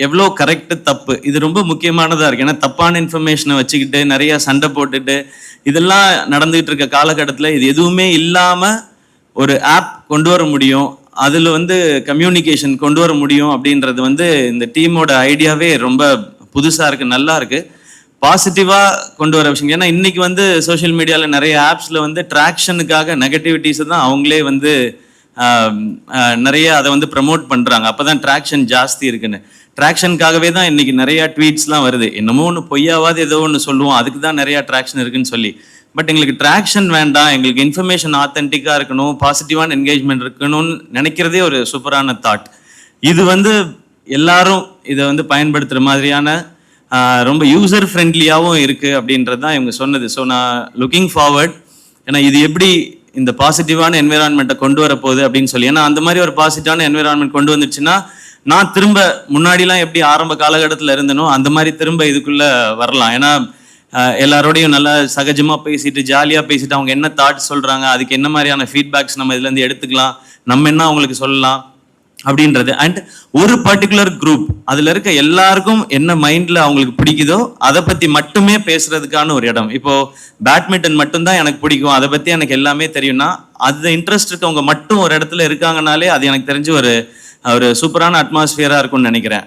எவ்வளோ கரெக்டு தப்பு இது ரொம்ப முக்கியமானதாக இருக்குது. ஏன்னா தப்பான இன்ஃபர்மேஷனை வச்சுக்கிட்டு நிறைய சண்டை போட்டுட்டு இதெல்லாம் நடந்துகிட்டு இருக்க காலகட்டத்தில் இது எதுவுமே இல்லாமல் ஒரு ஆப் கொண்டு வர முடியும், அதில் கம்யூனிகேஷன் கொண்டு வர முடியும் அப்படின்றது இந்த டீமோட ஐடியாவே ரொம்ப புதுசாக இருக்குது, நல்லா இருக்குது, பாசிட்டிவாக கொண்டு வர விஷயம். ஏன்னா இன்னைக்கு சோஷியல் மீடியாவில் நிறைய ஆப்ஸில் ட்ராக்ஷனுக்காக நெகட்டிவிட்டிஸை தான் அவங்களே நிறைய அதை ப்ரமோட் பண்ணுறாங்க. அப்போ தான் ட்ராக்ஷன் ஜாஸ்தி இருக்குன்னு. ட்ராக்ஷனுக்காகவே தான் இன்னைக்கு நிறையா ட்வீட்ஸ்லாம் வருது. என்னமோ ஒன்று பொய்யாவது ஏதோ ஒன்று சொல்லுவோம், அதுக்கு தான் நிறையா ட்ராக்ஷன் இருக்குன்னு சொல்லி. பட் எங்களுக்கு ட்ராக்ஷன் வேண்டாம், எங்களுக்கு இன்ஃபர்மேஷன் ஆத்தென்டிக்காக இருக்கணும், பாசிட்டிவான என்கேஜ்மெண்ட் இருக்கணும்னு நினைக்கிறதே ஒரு சூப்பரான தாட். இது எல்லாரும் இதை பயன்படுத்துகிற மாதிரியான ரொம்ப யூசர் ஃப்ரெண்ட்லியாகவும் இருக்குது அப்படின்றது தான் இவங்க சொன்னது. ஸோ நான் லுக்கிங் ஃபார்வர்ட், ஏன்னா இது எப்படி இந்த பாசிட்டிவான என்விரான்மெண்ட்டை கொண்டு வர போகுது அப்படின்னு சொல்லி. ஏன்னா அந்த மாதிரி ஒரு பாசிட்டிவான என்விரான்மெண்ட் கொண்டு வந்துருச்சுன்னா நான் திரும்ப முன்னாடிலாம் எப்படி ஆரம்ப காலகட்டத்தில் இருந்தனோ அந்த மாதிரி திரும்ப இதுக்குள்ளே வரலாம். ஏன்னா எல்லாரோடையும் நல்லா சகஜமாக பேசிட்டு ஜாலியாக பேசிட்டு அவங்க என்ன தாட் சொல்கிறாங்க, அதுக்கு என்ன மாதிரியான ஃபீட்பேக்ஸ் நம்ம இதுலேருந்து எடுத்துக்கலாம், நம்ம என்ன அவங்களுக்கு சொல்லலாம் அப்படின்றது. அண்ட் ஒரு பர்டிகுலர் குரூப் அதில் இருக்க எல்லாருக்கும் என்ன மைண்டில் அவங்களுக்கு பிடிக்குதோ அதை பற்றி மட்டுமே பேசுறதுக்கான ஒரு இடம். இப்போது பேட்மிண்டன் மட்டும்தான் எனக்கு பிடிக்கும், அதை பற்றி எனக்கு எல்லாமே தெரியும்னா அது இன்ட்ரெஸ்ட் இருக்கவங்க மட்டும் ஒரு இடத்துல இருக்காங்கனாலே அது எனக்கு தெரிஞ்சு ஒரு சூப்பரான அட்மாஸ்பியராக இருக்கும்னு நினைக்கிறேன்.